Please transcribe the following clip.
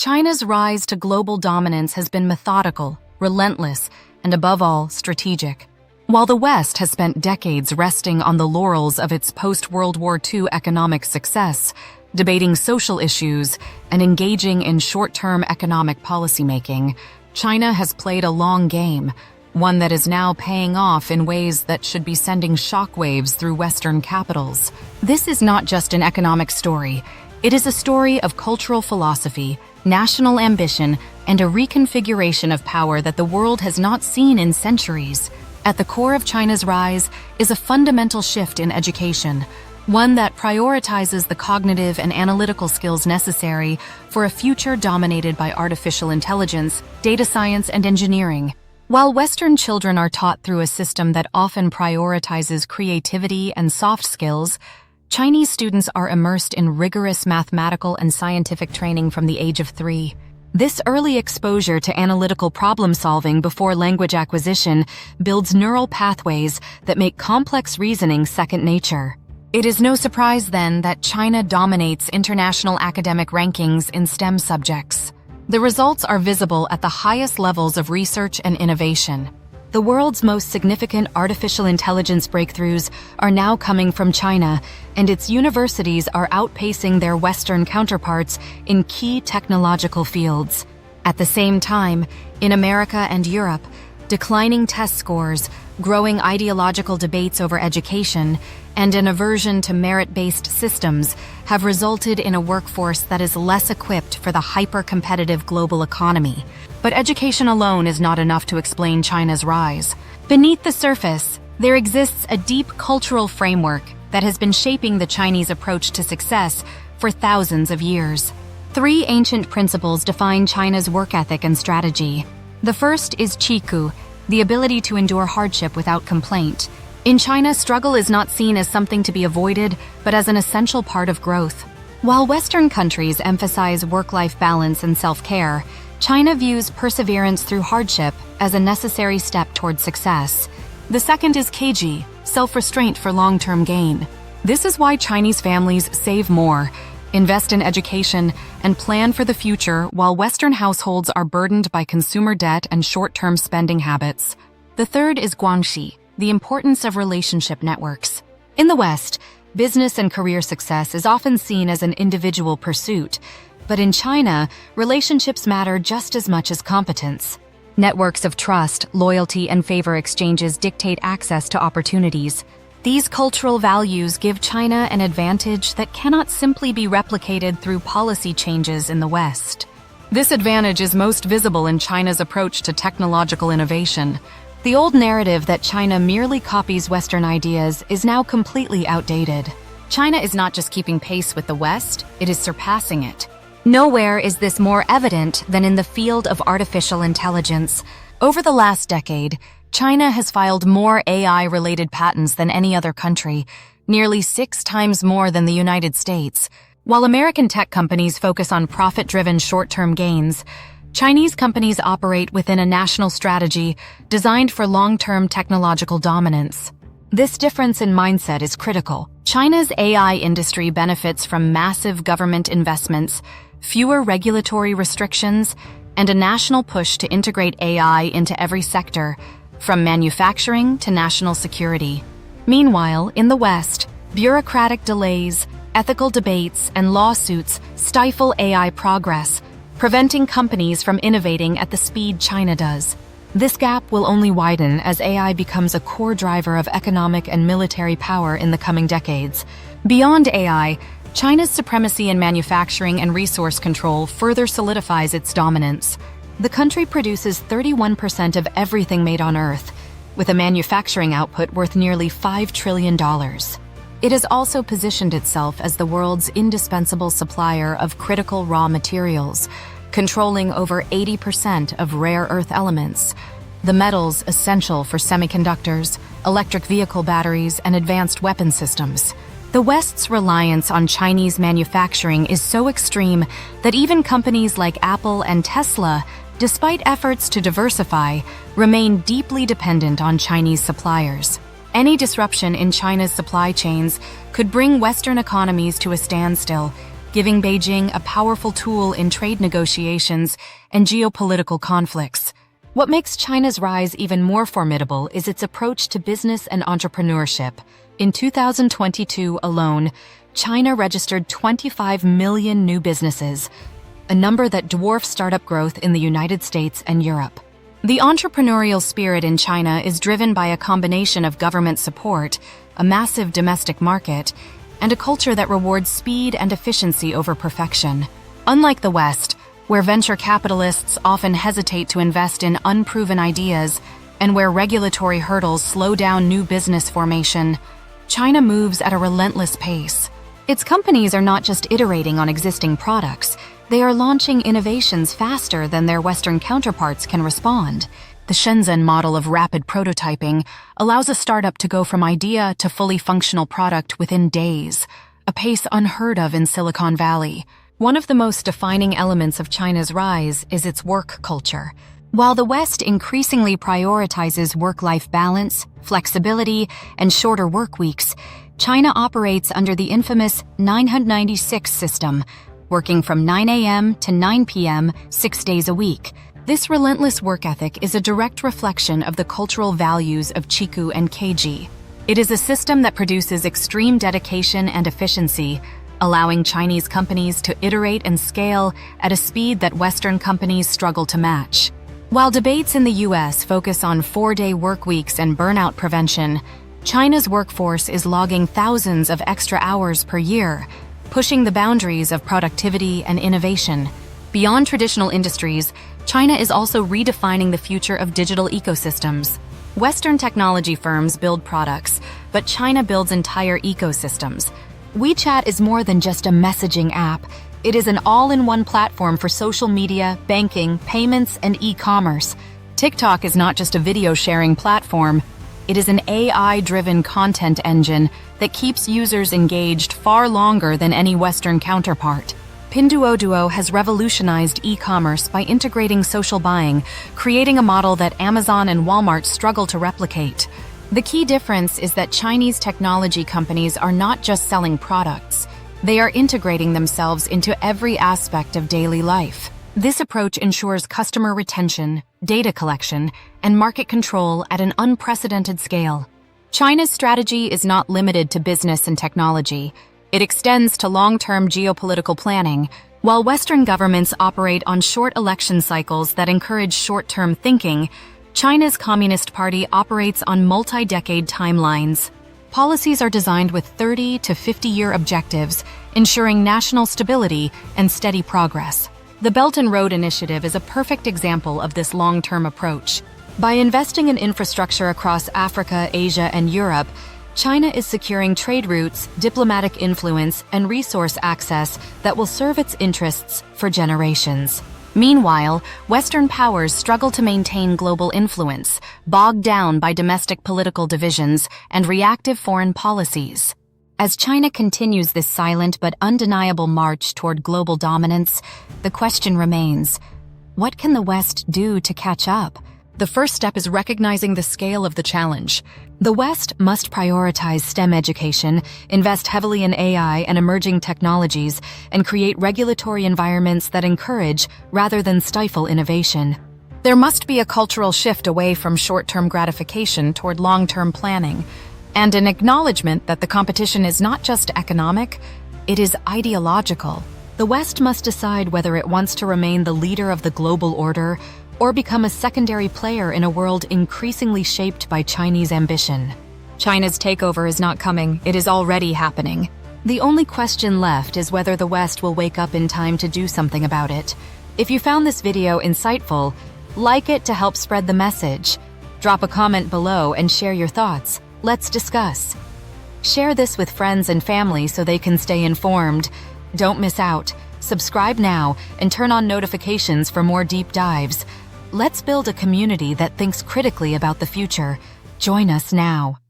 China's rise to global dominance has been methodical, relentless, and above all, strategic. While the West has spent decades resting on the laurels of its post-World War II economic success, debating social issues, and engaging in short-term economic policymaking, China has played a long game, one that is now paying off in ways that should be sending shockwaves through Western capitals. This is not just an economic story. It is a story of cultural philosophy, national ambition, and a reconfiguration of power that the world has not seen in centuries. At the core of China's rise is a fundamental shift in education, one that prioritizes the cognitive and analytical skills necessary for a future dominated by artificial intelligence, data science, and engineering. While Western children are taught through a system that often prioritizes creativity and soft skills, Chinese students are immersed in rigorous mathematical and scientific training from the age of 3. This early exposure to analytical problem-solving before language acquisition builds neural pathways that make complex reasoning second nature. It is no surprise, then, that China dominates international academic rankings in STEM subjects. The results are visible at the highest levels of research and innovation. The world's most significant artificial intelligence breakthroughs are now coming from China, and its universities are outpacing their Western counterparts in key technological fields. At the same time, in America and Europe, declining test scores, growing ideological debates over education, and an aversion to merit-based systems have resulted in a workforce that is less equipped for the hyper-competitive global economy. But education alone is not enough to explain China's rise. Beneath the surface, there exists a deep cultural framework that has been shaping the Chinese approach to success for thousands of years. 3 ancient principles define China's work ethic and strategy. The first is Qigong, the ability to endure hardship without complaint. In China, struggle is not seen as something to be avoided, but as an essential part of growth. While Western countries emphasize work-life balance and self-care, China views perseverance through hardship as a necessary step toward success. The second is Keiji, self-restraint for long-term gain. This is why Chinese families save more, invest in education, and plan for the future, while Western households are burdened by consumer debt and short-term spending habits. The third is Guangxi, the importance of relationship networks. In the West, business and career success is often seen as an individual pursuit, but in China, relationships matter just as much as competence. Networks of trust, loyalty, and favor exchanges dictate access to opportunities. These cultural values give China an advantage that cannot simply be replicated through policy changes in the West. This advantage is most visible in China's approach to technological innovation. The old narrative that China merely copies Western ideas is now completely outdated. China is not just keeping pace with the West, it is surpassing it. Nowhere is this more evident than in the field of artificial intelligence. Over the last decade, China has filed more AI-related patents than any other country, nearly 6 times more than the United States. While American tech companies focus on profit-driven short-term gains, Chinese companies operate within a national strategy designed for long-term technological dominance. This difference in mindset is critical. China's AI industry benefits from massive government investments, fewer regulatory restrictions, and a national push to integrate AI into every sector, from manufacturing to national security. Meanwhile, in the West, bureaucratic delays, ethical debates, and lawsuits stifle AI progress, preventing companies from innovating at the speed China does. This gap will only widen as AI becomes a core driver of economic and military power in the coming decades. Beyond AI, China's supremacy in manufacturing and resource control further solidifies its dominance. The country produces 31% of everything made on Earth, with a manufacturing output worth nearly $5 trillion. It has also positioned itself as the world's indispensable supplier of critical raw materials, controlling over 80% of rare earth elements, the metals essential for semiconductors, electric vehicle batteries, and advanced weapon systems. The West's reliance on Chinese manufacturing is so extreme that even companies like Apple and Tesla, despite efforts to diversify, remain deeply dependent on Chinese suppliers. Any disruption in China's supply chains could bring Western economies to a standstill, giving Beijing a powerful tool in trade negotiations and geopolitical conflicts. What makes China's rise even more formidable is its approach to business and entrepreneurship. In 2022 alone, China registered 25 million new businesses, a number that dwarfs startup growth in the United States and Europe. The entrepreneurial spirit in China is driven by a combination of government support, a massive domestic market, and a culture that rewards speed and efficiency over perfection. Unlike the West, where venture capitalists often hesitate to invest in unproven ideas and where regulatory hurdles slow down new business formation, China moves at a relentless pace. Its companies are not just iterating on existing products, they are launching innovations faster than their Western counterparts can respond. The Shenzhen model of rapid prototyping allows a startup to go from idea to fully functional product within days, a pace unheard of in Silicon Valley. One of the most defining elements of China's rise is its work culture. While the West increasingly prioritizes work-life balance, flexibility, and shorter work weeks, China operates under the infamous 996 system, working from 9 a.m. to 9 p.m. 6 days a week. This relentless work ethic is a direct reflection of the cultural values of Chiku and Keiji. It is a system that produces extreme dedication and efficiency, allowing Chinese companies to iterate and scale at a speed that Western companies struggle to match. While debates in the U.S. focus on 4-day work weeks and burnout prevention, China's workforce is logging thousands of extra hours per year, pushing the boundaries of productivity and innovation. Beyond traditional industries, China is also redefining the future of digital ecosystems. Western technology firms build products, but China builds entire ecosystems. WeChat is more than just a messaging app. It is an all-in-one platform for social media, banking, payments, and e-commerce. TikTok is not just a video-sharing platform. It is an AI-driven content engine that keeps users engaged far longer than any Western counterpart. Pinduoduo has revolutionized e-commerce by integrating social buying, creating a model that Amazon and Walmart struggle to replicate. The key difference is that Chinese technology companies are not just selling products. They are integrating themselves into every aspect of daily life. This approach ensures customer retention, data collection, and market control at an unprecedented scale. China's strategy is not limited to business and technology. It extends to long-term geopolitical planning. While Western governments operate on short election cycles that encourage short-term thinking, China's Communist Party operates on multi-decade timelines. Policies are designed with 30 to 50-year objectives, ensuring national stability and steady progress. The Belt and Road Initiative is a perfect example of this long-term approach. By investing in infrastructure across Africa, Asia, and Europe, China is securing trade routes, diplomatic influence, and resource access that will serve its interests for generations. Meanwhile, Western powers struggle to maintain global influence, bogged down by domestic political divisions and reactive foreign policies. As China continues this silent but undeniable march toward global dominance, the question remains, what can the West do to catch up? The first step is recognizing the scale of the challenge. The West must prioritize STEM education, invest heavily in AI and emerging technologies, and create regulatory environments that encourage rather than stifle innovation. There must be a cultural shift away from short-term gratification toward long-term planning, and an acknowledgement that the competition is not just economic, it is ideological. The West must decide whether it wants to remain the leader of the global order or become a secondary player in a world increasingly shaped by Chinese ambition. China's takeover is not coming, it is already happening. The only question left is whether the West will wake up in time to do something about it. If you found this video insightful, like it to help spread the message. Drop a comment below and share your thoughts. Let's discuss. Share this with friends and family so they can stay informed. Don't miss out. Subscribe now and turn on notifications for more deep dives. Let's build a community that thinks critically about the future. Join us now.